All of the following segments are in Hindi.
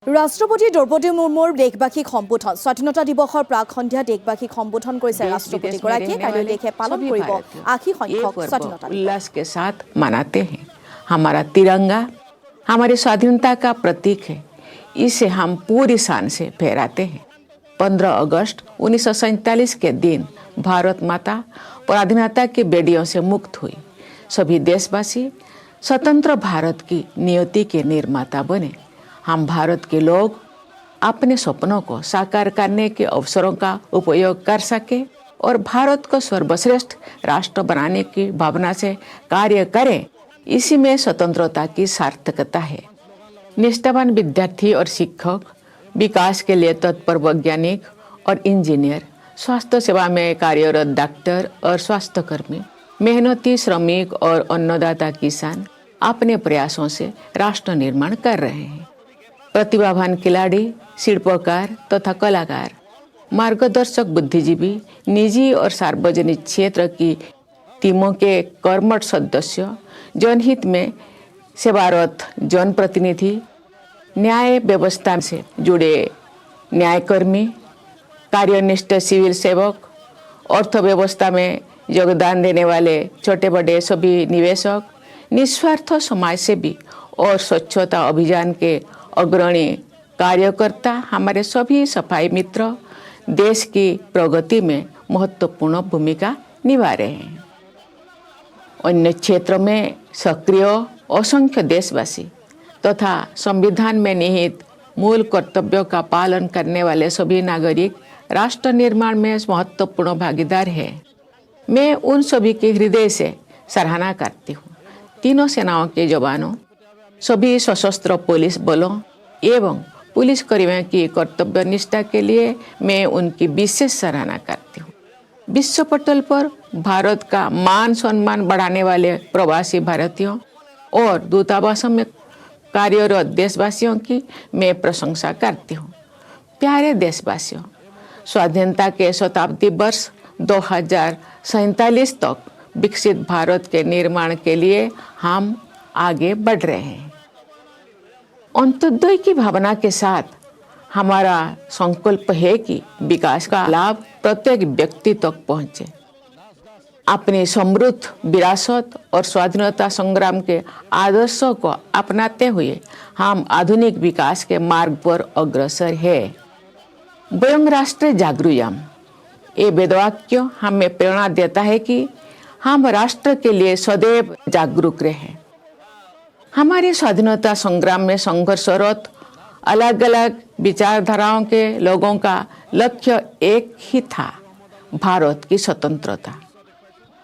ৰাষ্ট্ৰপতি দ্ৰৌপদী মুৰ্মুৰ দেশবাসীক সম্বোধন স্বাধীনতা দিৱসৰ প্ৰাক সন্ধিয়া দেশবাসীক সম্বোধন কৰিছে ৰাষ্ট্ৰপতিগৰাকীয়ে। কাইলৈ দেশে পালন কৰিব 80 সংখ্যক স্বাধীনতা उल्लास के साथ मनाते हैं। हमारा तिरंगा हमारी स्वाधीनता का प्रतीक है, इसे हम पूरी शान से फहराते हैं। 15 अगस्त 1947 के दिन भारत माता पराधीनता की बेड़ियों से मुक्त हुई। सभी देशवासी स्वतंत्र भारत की नियति के निर्माता बने। हम भारत के लोग अपने सपनों को साकार करने के अवसरों का उपयोग कर सके और भारत को सर्वश्रेष्ठ राष्ट्र बनाने की भावना से कार्य करें, इसी में स्वतंत्रता की सार्थकता है। निष्ठावान विद्यार्थी और शिक्षक, विकास के लिए तत्पर वैज्ञानिक और इंजीनियर, स्वास्थ्य सेवा में कार्यरत डॉक्टर और स्वास्थ्यकर्मी, मेहनती श्रमिक और अन्नदाता किसान अपने प्रयासों से राष्ट्र निर्माण कर रहे हैं। प्रतिभावान खिलाड़ी, शिल्पकार तथा कलाकार, मार्गदर्शक बुद्धिजीवी, निजी और सार्वजनिक क्षेत्र की टीमों के कर्मठ सदस्य, जनहित में सेवारत जनप्रतिनिधि, न्याय व्यवस्था से जुड़े न्यायकर्मी, कार्यनिष्ठ सिविल सेवक, अर्थव्यवस्था में योगदान देने वाले छोटे बड़े सभी निवेशक, निस्वार्थ समाजसेवी और स्वच्छता अभियान के अग्रणी कार्यकर्ता, हमारे सभी सफाई मित्र देश की प्रगति में महत्वपूर्ण भूमिका निभा रहे हैं। अन्य क्षेत्रों में सक्रिय असंख्य देशवासी तथा संविधान में निहित मूल कर्तव्यों का पालन करने वाले सभी नागरिक राष्ट्र निर्माण में महत्वपूर्ण भागीदार हैं। मैं उन सभी की हृदय से सराहना करती हूँ। तीनों सेनाओं के जवानों, सभी सशस्त्र पुलिस बलों एवं पुलिस कर्मियों की कर्तव्य निष्ठा के लिए मैं उनकी विशेष सराहना करती हूँ। विश्व पटल पर भारत का मान सम्मान बढ़ाने वाले प्रवासी भारतीयों और दूतावासों में कार्यरत देशवासियों की मैं प्रशंसा करती हूँ। प्यारे देशवासियों, स्वाधीनता के शताब्दी वर्ष 2047 तक विकसित भारत के निर्माण के लिए हम आगे बढ़ रहे हैं। अंत्योदय की भावना के साथ हमारा संकल्प है कि विकास का लाभ प्रत्येक व्यक्ति तक पहुंचे। अपनी समृद्ध विरासत और स्वाधीनता संग्राम के आदर्शों को अपनाते हुए हम आधुनिक विकास के मार्ग पर अग्रसर है। वयं राष्ट्रे जागृयाम, ये वेदवाक्य हमें प्रेरणा देता है कि हम राष्ट्र के लिए सदैव जागरूक रहें। हमारे स्वाधीनता संग्राम में संघर्षरत अलग अलग विचारधाराओं के लोगों का लक्ष्य एक ही था, भारत की स्वतंत्रता।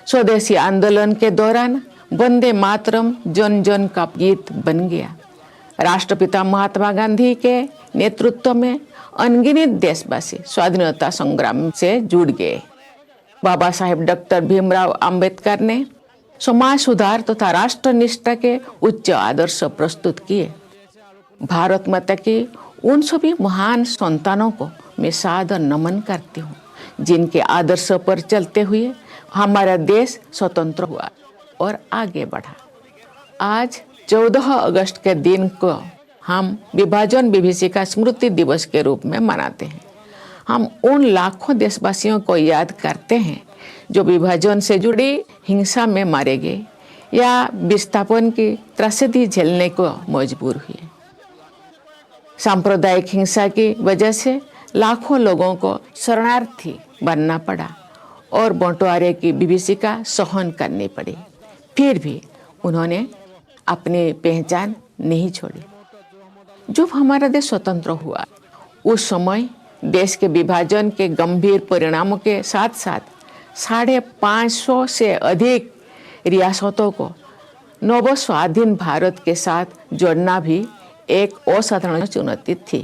स्वदेशी आंदोलन के दौरान वंदे मातरम जन जन का गीत बन गया। राष्ट्रपिता महात्मा गांधी के नेतृत्व में अनगिनत देशवासी स्वाधीनता संग्राम से जुड़ गए। बाबा साहेब डॉक्टर भीमराव अंबेडकर ने समाज सुधार तथा राष्ट्र निष्ठा के उच्च आदर्श प्रस्तुत किए। भारत माता की उन सभी महान संतानों को मैं सादर नमन करती हूँ, जिनके आदर्श पर चलते हुए हमारा देश स्वतंत्र हुआ और आगे बढ़ा। आज 14 अगस्त के दिन को हम विभाजन विभीषिका स्मृति दिवस के रूप में मनाते हैं। हम उन लाखों देशवासियों को याद करते हैं जो विभाजन से जुड़ी हिंसा में मारे गए या विस्थापन की त्रासदी झेलने को मजबूर हुए। सांप्रदायिक हिंसा की वजह से लाखों लोगों को शरणार्थी बनना पड़ा और बंटवारे की विभीषिका सहन करनी पड़ी। फिर भी उन्होंने अपनी पहचान नहीं छोड़ी। जब हमारा देश स्वतंत्र हुआ, उस समय देश के विभाजन के गंभीर परिणामों के साथ साथ 550 से अधिक रियासतों को नव स्वाधीन भारत के साथ जोड़ना भी एक असाधारण चुनौती थी।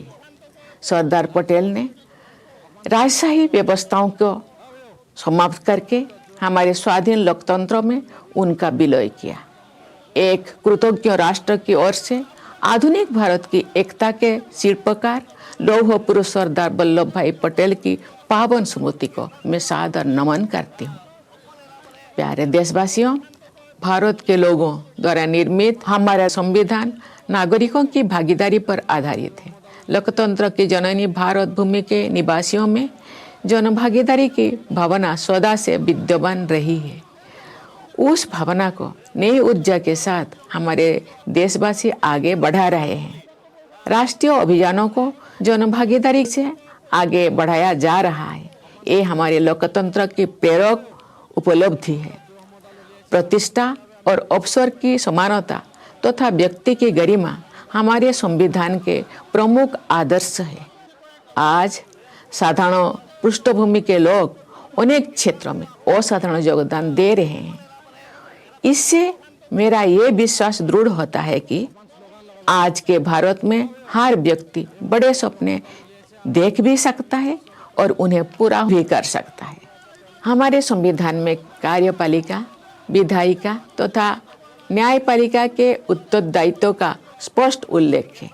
सरदार पटेल ने राजशाही व्यवस्थाओं को समाप्त करके हमारे स्वाधीन लोकतंत्र में उनका विलय किया। एक कृतज्ञ राष्ट्र की ओर से आधुनिक भारत की एकता के शिल्पकार लौह पुरुष सरदार वल्लभ भाई पटेल की पावन स्मृति को मैं सादर नमन करती हूँ। प्यारे देशवासियों, भारत के लोगों द्वारा निर्मित हमारा संविधान नागरिकों की भागीदारी पर आधारित है। लोकतंत्र की जननी भारत भूमि के निवासियों में जनभागीदारी की भावना सदा से विद्यमान रही है। उस भावना को नई ऊर्जा के साथ हमारे देशवासी आगे बढ़ा रहे हैं। राष्ट्रीय अभियानों को जनभागीदारी से आगे बढ़ाया जा रहा है। ये हमारे लोकतंत्र की प्रेरक उपलब्धि है। प्रतिष्ठा और अवसर की समानता तथा व्यक्ति की गरिमा हमारे संविधान के प्रमुख आदर्श है। आज साधारण पृष्ठभूमि के लोग अनेक क्षेत्रों में असाधारण योगदान दे रहे हैं। इससे मेरा ये विश्वास दृढ़ होता है कि आज के भारत में हर व्यक्ति बड़े सपने देख भी सकता है और उन्हें पूरा भी कर सकता है। हमारे संविधान में कार्यपालिका, विधायिका तथा न्यायपालिका के उत्तरदायित्व का स्पष्ट उल्लेख है।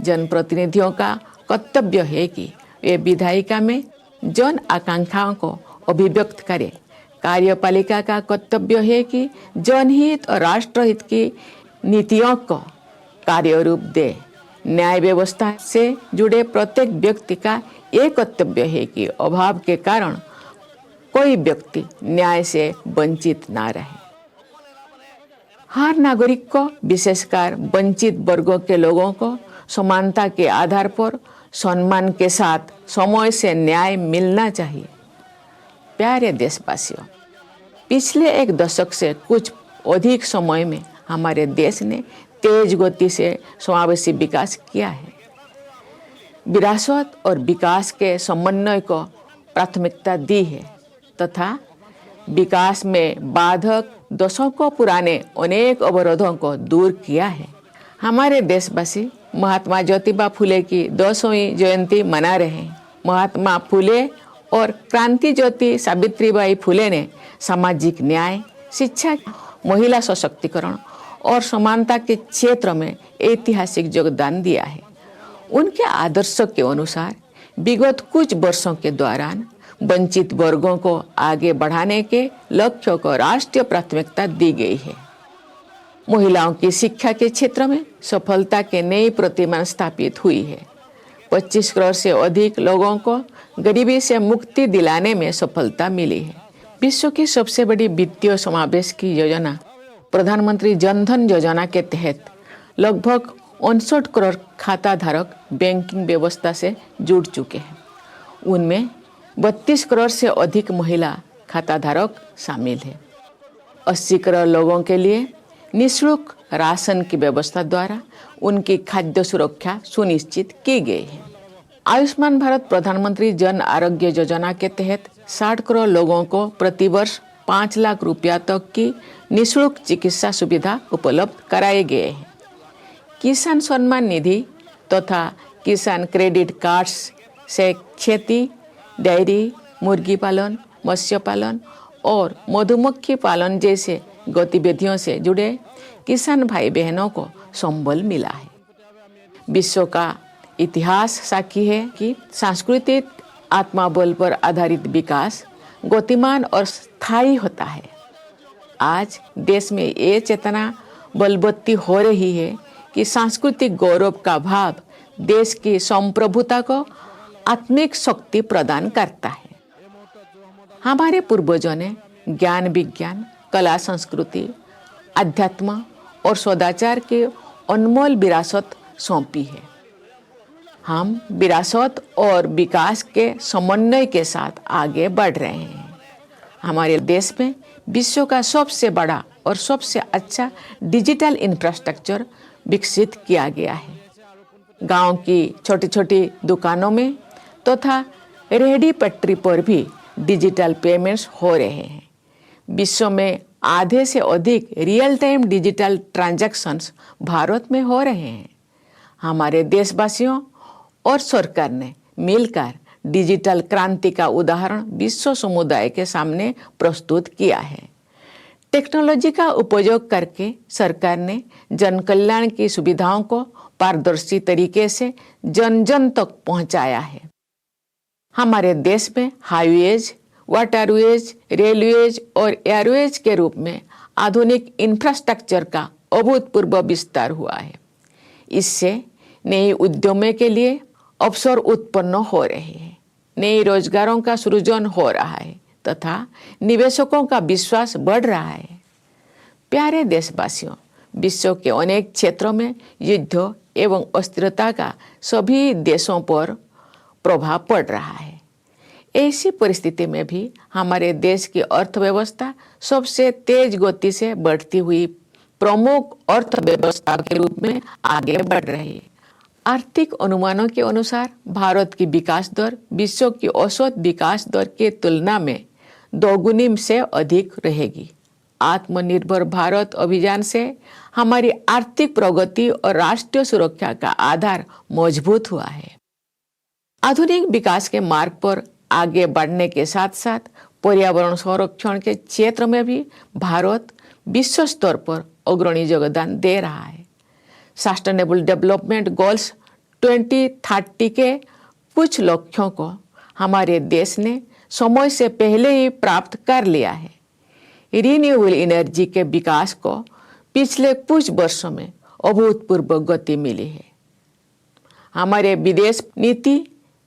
जनप्रतिनिधियों का कर्तव्य है कि वे विधायिका में जन आकांक्षाओं को अभिव्यक्त करें। कार्यपालिका का कर्तव्य है कि जनहित और राष्ट्रहित की नीतियों को कार्यरूप दे। न्याय व्यवस्था से जुड़े प्रत्येक व्यक्ति का एक कर्तव्य है कि अभाव के कारण कोई व्यक्ति न्याय से वंचित ना रहे। हर नागरिक को, विशेषकर वंचित वर्गों के लोगों को समानता के आधार पर सम्मान के साथ समय से न्याय मिलना चाहिए। प्यारे देशवासियों, पिछले एक दशक से कुछ अधिक समय में हमारे देश ने तेज गति से समावेशी विकास किया है। विरासत और विकास के समन्वय को प्राथमिकता दी है तथा विकास में बाधक दशकों पुराने अनेक अवरोधों को दूर किया है। हमारे देशवासी महात्मा ज्योतिबा फुले की 200वीं जयंती मना रहे हैं। महात्मा फुले और क्रांति ज्योति सावित्रीबाई फुले ने सामाजिक न्याय, शिक्षा, महिला सशक्तिकरण और समानता के क्षेत्र में ऐतिहासिक योगदान दिया है। उनके आदर्शों के अनुसार विगत कुछ वर्षों के दौरान वंचित वर्गों को आगे बढ़ाने के लक्ष्य को राष्ट्रीय प्राथमिकता दी गई है। महिलाओं की शिक्षा के क्षेत्र में सफलता के नई प्रतिमान स्थापित हुई है। 25 करोड़ से अधिक लोगों को गरीबी से मुक्ति दिलाने में सफलता मिली है। विश्व की सबसे बड़ी वित्तीय समावेश की योजना प्रधानमंत्री जन धन योजना के तहत लगभग 59 करोड़ खाता धारक बैंकिंग व्यवस्था से जुड़ चुके हैं। उनमें 32 करोड़ से अधिक महिला खाता धारक शामिल है। 80 करोड़ लोगों के लिए निःशुल्क राशन की व्यवस्था द्वारा उनकी खाद्य सुरक्षा सुनिश्चित की गई है। आयुष्मान भारत प्रधानमंत्री जन आरोग्य योजना के तहत 60 करोड़ लोगों को प्रतिवर्ष 5 लाख रुपया तक की निःशुल्क चिकित्सा सुविधा उपलब्ध कराए गए हैं। किसान सम्मान निधि तथा किसान क्रेडिट कार्ड्स से खेती, डेयरी, मुर्गी पालन, मत्स्य पालन और मधुमक्खी पालन जैसे गतिविधियों से जुड़े किसान भाई बहनों को संबल मिला है। विश्व का इतिहास साक्षी है कि सांस्कृतिक आत्मबल पर आधारित विकास गतिमान और स्थायी होता है। आज देश में ये चेतना बलवत्ती हो रही है कि सांस्कृतिक गौरव का भाव देश की संप्रभुता को आत्मिक शक्ति प्रदान करता है। हमारे पूर्वजों ने ज्ञान, विज्ञान, कला, संस्कृति, अध्यात्म और सदाचार की अनमोल विरासत सौंपी है। हम विरासत और विकास के समन्वय के साथ आगे बढ़ रहे हैं। हमारे देश में विश्व का सबसे बड़ा और सबसे अच्छा डिजिटल इंफ्रास्ट्रक्चर विकसित किया गया है। गांव की छोटी छोटी दुकानों में तथा रेहड़ी पटरी पर भी डिजिटल पेमेंट्स हो रहे हैं। विश्व में आधे से अधिक real time digital transactions Bharat में हो रहे हैं। हमारे देशवासियों और सरकार ने मिलकर डिजिटल क्रांति का उदाहरण विश्व समुदाय के सामने प्रस्तुत किया है। टेक्नोलॉजी का उपयोग करके सरकार ने जन कल्याण की सुविधाओं को पारदर्शी तरीके से जन जन तक पहुंचाया है। हमारे देश में हाईवेज, वाटरवेज, रेलवेज और एयरवेज के रूप में आधुनिक इंफ्रास्ट्रक्चर का अभूतपूर्व विस्तार हुआ है। इससे नए उद्यमों के लिए अवसर उत्पन्न हो रहे हैं, नए रोजगारों का सृजन हो रहा है तथा निवेशकों का विश्वास बढ़ रहा है। प्यारे देशवासियों, विश्व के अनेक क्षेत्रों में युद्ध एवं अस्थिरता का सभी देशों पर प्रभाव पड़ रहा है। ऐसी परिस्थिति में भी हमारे देश की अर्थव्यवस्था सबसे तेज गति से बढ़ती हुई प्रमुख अर्थव्यवस्था के रूप में आगे बढ़ रही है। आर्थिक अनुमानों के अनुसार भारत की विकास दर विश्व की औसत विकास दर की तुलना में दोगुनी से अधिक रहेगी। आत्मनिर्भर भारत अभियान से हमारी आर्थिक प्रगति और राष्ट्रीय सुरक्षा का आधार मजबूत हुआ है। आधुनिक विकास के मार्ग पर आगे बढ़ने के साथ साथ पर्यावरण संरक्षण के क्षेत्र में भी भारत विश्व स्तर पर अग्रणी योगदान दे रहा है। सस्टेनेबल डेवलपमेंट गोल्स 2030 के कुछ लक्ष्यों को हमारे देश ने समय से पहले ही प्राप्त कर लिया है। रिन्यूएबल एनर्जी के विकास को पिछले कुछ वर्षों में अभूतपूर्व गति मिली है। हमारे विदेश नीति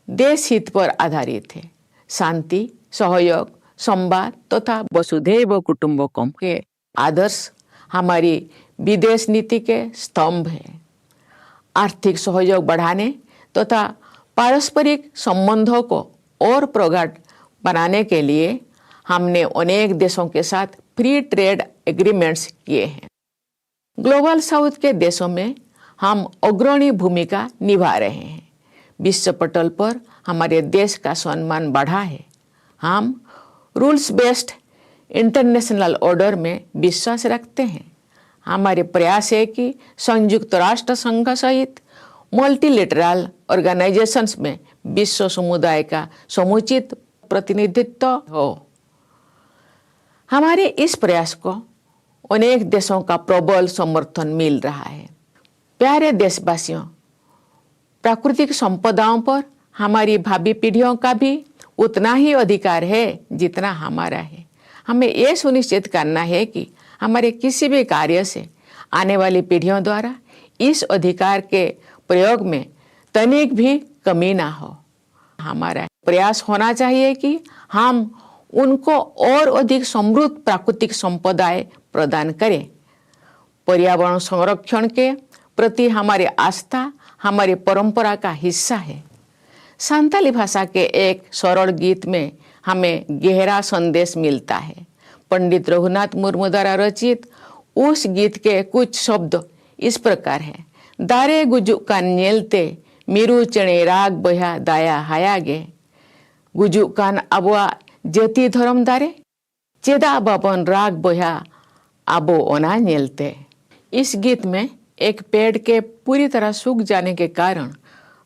देश हित पर आधारित है। शांति, सहयोग, संवाद तथा वसुधैव कुटुंबकम के आदर्श हमारी विदेश नीति के स्तंभ हैं। आर्थिक सहयोग बढ़ाने तथा पारस्परिक संबंधों को और प्रगाढ़ बनाने के लिए हमने अनेक देशों के साथ फ्री ट्रेड एग्रीमेंट्स किए हैं। ग्लोबल साउथ के देशों में हम अग्रणी भूमिका निभा रहे हैं। विश्व पटल पर हमारे देश का सम्मान बढ़ा है। हम रूल्स बेस्ड इंटरनेशनल ऑर्डर में विश्वास रखते हैं। हमारे प्रयास है कि संयुक्त राष्ट्र संघ सहित मल्टीलेटरल ऑर्गेनाइजेशंस में विश्व समुदाय का समुचित प्रतिनिधित्व हो। हमारे इस प्रयास को अनेक देशों का प्रबल समर्थन मिल रहा है। प्यारे देशवासियों, प्राकृतिक संपदाओं पर हमारी भावी पीढ़ियों का भी उतना ही अधिकार है जितना हमारा है। हमें यह सुनिश्चित करना है कि हमारे किसी भी कार्य से आने वाली पीढ़ियों द्वारा इस अधिकार के प्रयोग में तनिक भी कमी ना हो। हमारा प्रयास होना चाहिए कि हम उनको और अधिक समृद्ध प्राकृतिक संपदाएं प्रदान करें। पर्यावरण संरक्षण के प्रति हमारी आस्था हमारी परंपरा का हिस्सा है। संताली भाषा के एक सरल गीत में हमें गहरा संदेश मिलता है। पंडित रघुनाथ मुर्मू द्वारा रचित उस गीत के कुछ शब्द इस प्रकार हैं। दारे गुजु का नेलते मीरू चणे राग बहा दाया हायागे गुजु कान अबुआ जेती धर्म दारे चेदा बाबन राग बहा आबो ओना नेलते। इस गीत में एक पेड़ के पूरी तरह सूख जाने के कारण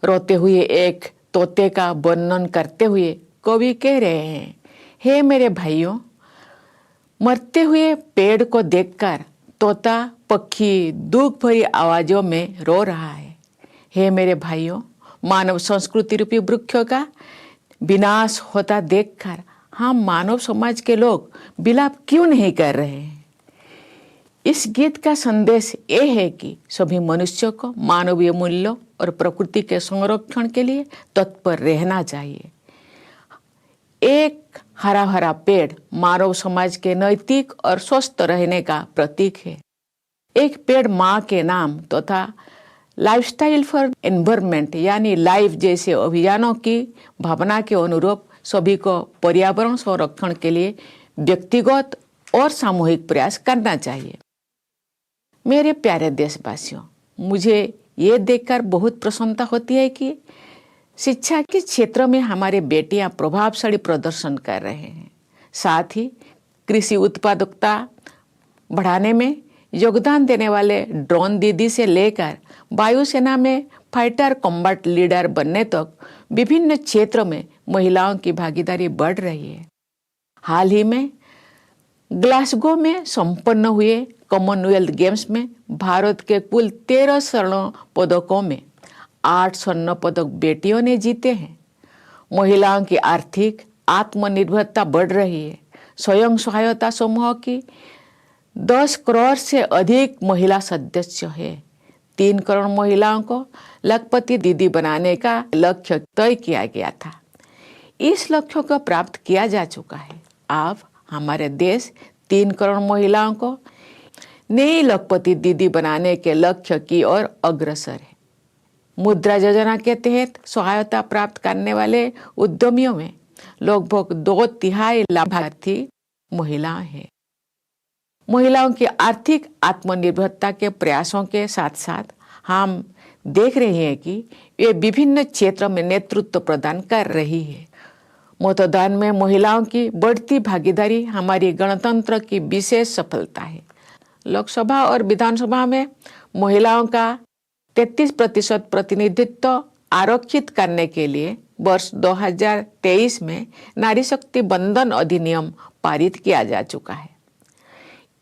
रोते हुए एक तोते का वर्णन करते हुए कवि कह रहे हैं, हे मेरे भाइयों, मरते हुए पेड़ को देखकर तोता पक्षी दुख भरी आवाजों में रो रहा है। हे मेरे भाइयों, मानव संस्कृति रूपी वृक्षों का विनाश होता देखकर हम मानव समाज के लोग विलाप क्यों नहीं कर रहे हैं। इस गीत का संदेश ये है कि सभी मनुष्यों को मानवीय मूल्यों और प्रकृति के संरक्षण के लिए तत्पर रहना चाहिए। एक हरा भरा पेड़ मानव समाज के नैतिक और स्वस्थ रहने का प्रतीक है। एक पेड़ माँ के नाम तथा लाइफस्टाइल फॉर एनवायरनमेंट यानी लाइफ जैसे अभियानों की भावना के अनुरूप सभी को पर्यावरण संरक्षण के लिए व्यक्तिगत और सामूहिक प्रयास करना चाहिए। मेरे प्यारे देशवासियों, मुझे ये देखकर बहुत प्रसन्नता होती है कि शिक्षा के क्षेत्र में हमारे बेटियां प्रभावशाली प्रदर्शन कर रहे हैं। साथ ही कृषि उत्पादकता बढ़ाने में योगदान देने वाले ड्रोन दीदी से लेकर वायुसेना में फाइटर कॉम्बैट लीडर बनने तक विभिन्न क्षेत्रों में महिलाओं की भागीदारी बढ़ रही है। हाल ही में ग्लासगो में संपन्न हुए कॉमनवेल्थ गेम्स में भारत के कुल 13 स्वर्ण पदकों में 8 स्वर्ण पदक बेटियों ने जीते हैं। महिलाओं की आर्थिक आत्मनिर्भरता बढ़ रही है। स्वयं सहायता समूह की 10 करोड़ से अधिक महिला सदस्य है। 3 करोड़ महिलाओं को लखपति दीदी बनाने का लक्ष्य तय किया गया था। इस लक्ष्य को प्राप्त किया जा चुका है। अब हमारे देश 3 करोड़ महिलाओं को नई लखपति दीदी बनाने के लक्ष्य की ओर अग्रसर है। मुद्रा योजना के तहत सहायता प्राप्त करने वाले उद्यमियों में लगभग 2/3 लाभार्थी महिलाएं हैं। महिलाओं की आर्थिक आत्मनिर्भरता के प्रयासों के साथ साथ हम देख रहे हैं कि वे विभिन्न क्षेत्रों में नेतृत्व प्रदान कर रही है। मतदान में महिलाओं की बढ़ती भागीदारी हमारी गणतंत्र की विशेष सफलता है। लोकसभा और विधानसभा में महिलाओं का 33% प्रतिनिधित्व आरक्षित करने के लिए वर्ष 2023 में नारी शक्ति बंधन अधिनियम पारित किया जा चुका है।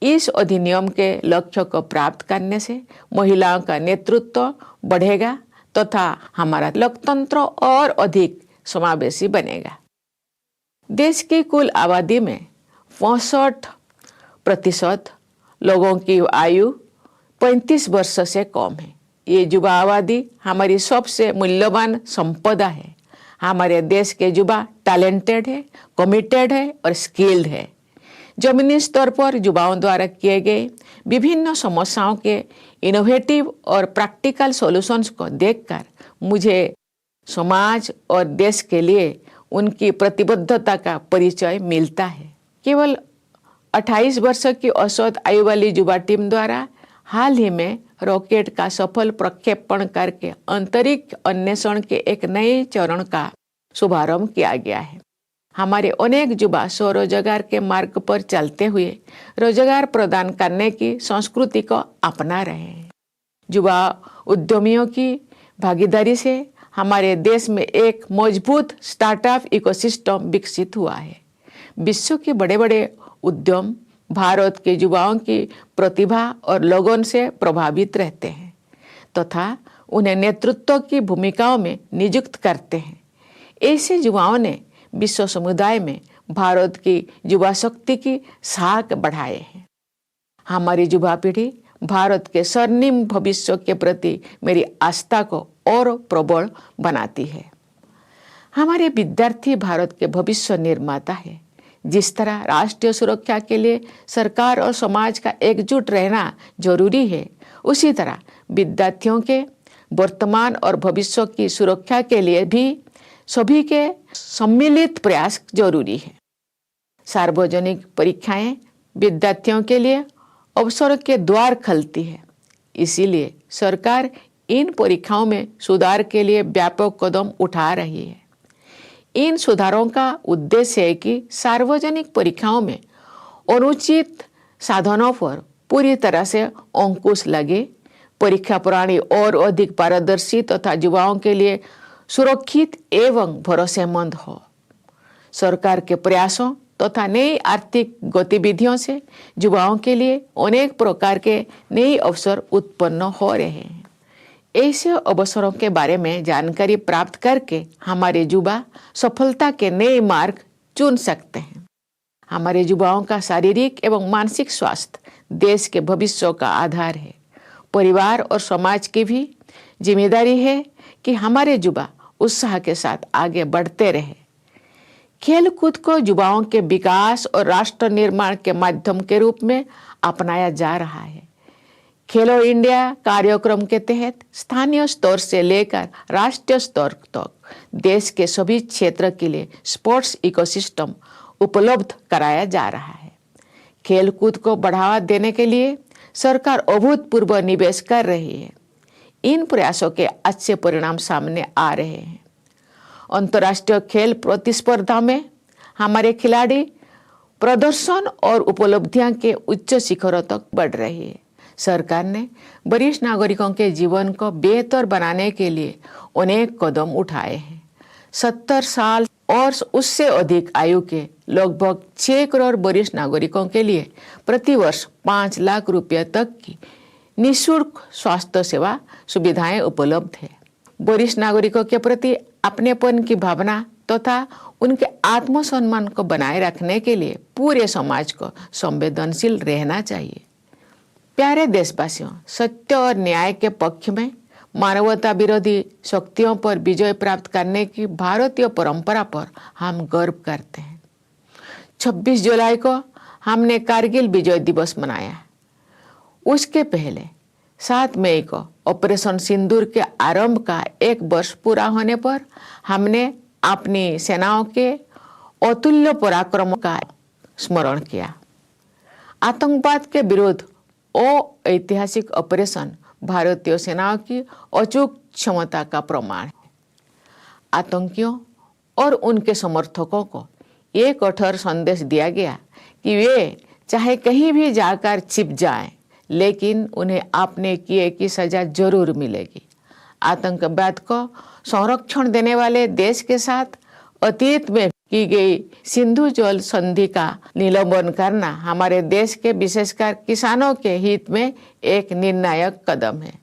इस अधिनियम के लक्ष्य को प्राप्त करने से महिलाओं का नेतृत्व बढ़ेगा तथा हमारा लोकतंत्र और अधिक समावेशी बनेगा। देश की कुल आबादी में 65% लोगों की आयु 35 वर्ष से कम है। ये युवा आबादी हमारी सबसे मूल्यवान संपदा है। हमारे देश के युवा टैलेंटेड है, कमिटेड है और स्किल्ड है। जमीनी स्तर पर युवाओं द्वारा किए गए विभिन्न समस्याओं के इनोवेटिव और प्रैक्टिकल सॉल्यूशंस को देखकर मुझे समाज और देश के लिए उनकी प्रतिबद्धता का परिचय मिलता है। केवल 28 वर्ष की औसत आयु वाली युवा टीम द्वारा हाल ही में रॉकेट का सफल प्रक्षेपण करके अंतरिक्ष अन्वेषण के एक नए चरण का शुभारंभ किया गया है। हमारे अनेक युवा स्वरोजगार के मार्ग पर चलते हुए रोजगार प्रदान करने की संस्कृति को अपना रहे हैं। युवा उद्यमियों की भागीदारी से हमारे देश में एक मजबूत स्टार्टअप इकोसिस्टम विकसित हुआ है। विश्व के बड़े बड़े उद्यम भारत के युवाओं की प्रतिभा और लगन से प्रभावित रहते हैं तथा उन्हें नेतृत्व की भूमिकाओं में नियुक्त करते हैं। ऐसे युवाओं ने विश्व समुदाय में भारत की युवा शक्ति की साख बढ़ाए हैं। हमारी युवा पीढ़ी भारत के स्वर्णिम भविष्य के प्रति मेरी आस्था को और प्रबल बनाती है। हमारे विद्यार्थी भारत के भविष्य निर्माता है। जिस तरह राष्ट्रीय सुरक्षा के लिए सरकार और समाज का एकजुट रहना जरूरी है, उसी तरह विद्यार्थियों के वर्तमान और भविष्य की सुरक्षा के लिए भी सभी के सम्मिलित प्रयास जरूरी है। सार्वजनिक परीक्षाएं विद्यार्थियों के लिए अवसर के द्वार खोलती है। इसीलिए सरकार इन परीक्षाओं में सुधार के लिए व्यापक कदम उठा रही है। इन सुधारों का उद्देश्य है कि सार्वजनिक परीक्षाओं में अनुचित साधनों पर पूरी तरह से अंकुश लगे, परीक्षा प्रणाली और अधिक पारदर्शी तथा युवाओं के लिए सुरक्षित एवं भरोसेमंद हो। सरकार के प्रयासों तथा नई आर्थिक गतिविधियों से युवाओं के लिए अनेक प्रकार के नए अवसर उत्पन्न हो रहे हैं। ऐसे अवसरों के बारे में जानकारी प्राप्त करके हमारे युवा सफलता के नए मार्ग चुन सकते हैं। हमारे युवाओं का शारीरिक एवं मानसिक स्वास्थ्य देश के भविष्य का आधार है। परिवार और समाज की भी जिम्मेदारी है कि हमारे युवा उत्साह के साथ आगे बढ़ते रहे। खेलकूद को युवाओं के विकास और राष्ट्र निर्माण के माध्यम के रूप में अपनाया जा रहा है। खेलो इंडिया कार्यक्रम के तहत स्थानीय स्तर से लेकर राष्ट्रीय स्तर तक देश के सभी क्षेत्र के लिए स्पोर्ट्स इकोसिस्टम उपलब्ध कराया जा रहा है। खेलकूद को बढ़ावा देने के लिए सरकार अभूतपूर्व निवेश कर रही है। इन प्रयासों के अच्छे परिणाम सामने आ रहे हैं। अंतर्राष्ट्रीय खेल प्रतिस्पर्धा में हमारे खिलाड़ी प्रदर्शन और उपलब्धियां के उच्च शिखरों तक बढ़ रही है। सरकार ने वरिष्ठ नागरिकों के जीवन को बेहतर बनाने के लिए अनेक कदम उठाए हैं। 70 साल और उससे अधिक आयु के लगभग 6 करोड़ वरिष्ठ नागरिकों के लिए प्रतिवर्ष 5 लाख रुपये तक की निःशुल्क स्वास्थ्य सेवा सुविधाएं उपलब्ध है। वरिष्ठ नागरिकों के प्रति अपनेपन की भावना तथा उनके आत्मसम्मान को बनाए रखने के लिए पूरे समाज को संवेदनशील रहना चाहिए। प्यारे देशवासियों, सत्य और न्याय के पक्ष में मानवता विरोधी शक्तियों पर विजय प्राप्त करने की भारतीय परंपरा पर हम गर्व करते हैं। 26 जुलाई को हमने कारगिल विजय दिवस मनाया। उसके पहले 7 मई को ऑपरेशन सिंदूर के आरंभ का 1 वर्ष पूरा होने पर हमने अपनी सेनाओं के अतुल्य पराक्रम का स्मरण किया। आतंकवाद के विरुद्ध ऐतिहासिक ऑपरेशन भारतीय सेनाओं की अचूक क्षमता का प्रमाण है। आतंकियों और उनके समर्थकों को एक कठोर संदेश दिया गया कि वे चाहे कहीं भी जाकर छिप जाएं, लेकिन उन्हें आपने किए की सजा जरूर मिलेगी। आतंकवाद को संरक्षण देने वाले देश के साथ अतीत में की गई सिंधु जल संधि का निलंबन करना हमारे देश के विशेषकर किसानों के हित में एक निर्णायक कदम है।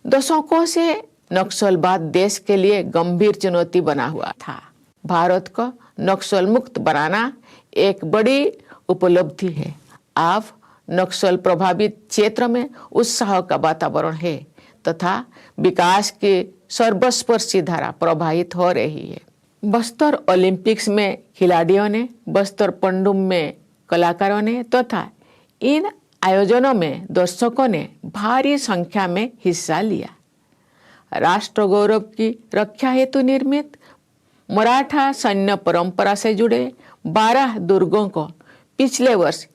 दशकों से नक्सलवाद देश के लिए गंभीर चुनौती बना हुआ था। भारत को नक्सल मुक्त बनाना एक बड़ी उपलब्धि है। अब नक्सल प्रभावित क्षेत्र में उत्साह का वातावरण है तथा विकास की सर्वस्पर्शी धारा प्रवाहित हो रही है। बस्तर ओलंपिक्स में खिलाड़ियों ने, बस्तर पंडुम में कलाकारों ने तथा इन आयोजनों में दर्शकों ने भारी संख्या में हिस्सा लिया। राष्ट्र गौरव की रक्षा हेतु निर्मित मराठा सैन्य परंपरा से जुड़े 12 दुर्गों को पिछले वर्ष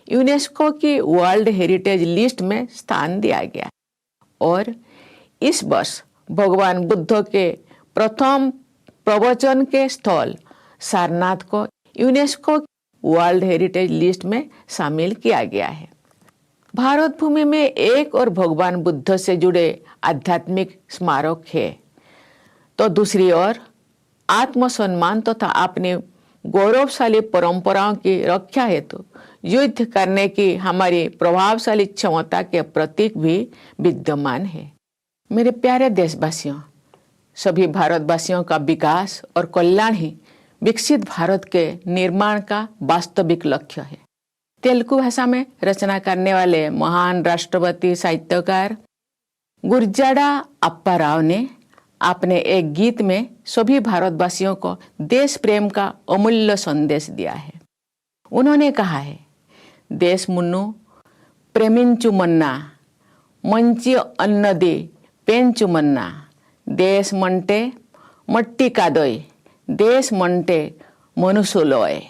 यूनेस्को की वर्ल्ड हेरिटेज लिस्ट में स्थान दिया गया और इस वर्ष भगवान बुद्ध के प्रथम प्रवचन के स्थल सारनाथ को यूनेस्को वर्ल्ड हेरिटेज लिस्ट में शामिल किया गया है। भारत भूमि में एक और भगवान बुद्ध से जुड़े आध्यात्मिक स्मारक है तो दूसरी ओर आत्मसम्मान तथा अपनी गौरवशाली परंपराओं की रक्षा हेतु युद्ध करने की हमारी प्रभावशाली क्षमता के प्रतीक भी विद्यमान है। मेरे प्यारे देशवासियों, सभी भारतवासियों का विकास और कल्याण ही विकसित भारत के निर्माण का वास्तविक लक्ष्य है। तेलुगु भाषा में रचना करने वाले महान राष्ट्रपति साहित्यकार गुरजाड़ा अप्पा राव ने अपने एक गीत में सभी भारतवासियों को देश प्रेम का अमूल्य संदेश दिया है। उन्होंने कहा है, देश मुन्नु प्रेमिंचु मन्ना मंची अन्नदी पेंचु मन्ना देश मंटे मट्टी कादोय देश मंटे मनुष्योलोय।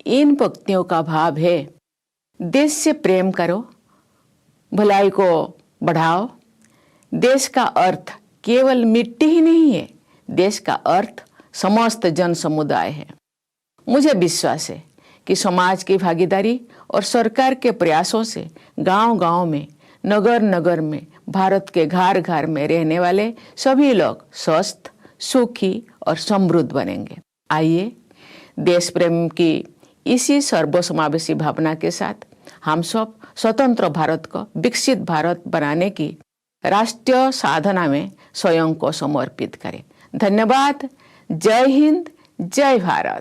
इन पंक्तियों का भाव है, देश से प्रेम करो, भलाई को बढ़ाओ। देश का अर्थ केवल मिट्टी ही नहीं है, देश का अर्थ समस्त जन समुदाय है। मुझे विश्वास है कि समाज की भागीदारी और सरकार के प्रयासों से गांव-गांव में, नगर नगर में, भारत के घर घर में रहने वाले सभी लोग स्वस्थ, सुखी और समृद्ध बनेंगे। आइए देश प्रेम की इसी सर्वसमावेशी भावना के साथ हम सब स्वतंत्र भारत को विकसित भारत बनाने की राष्ट्रीय साधना में स्वयं को समर्पित करें। धन्यवाद। जय हिंद, जय भारत।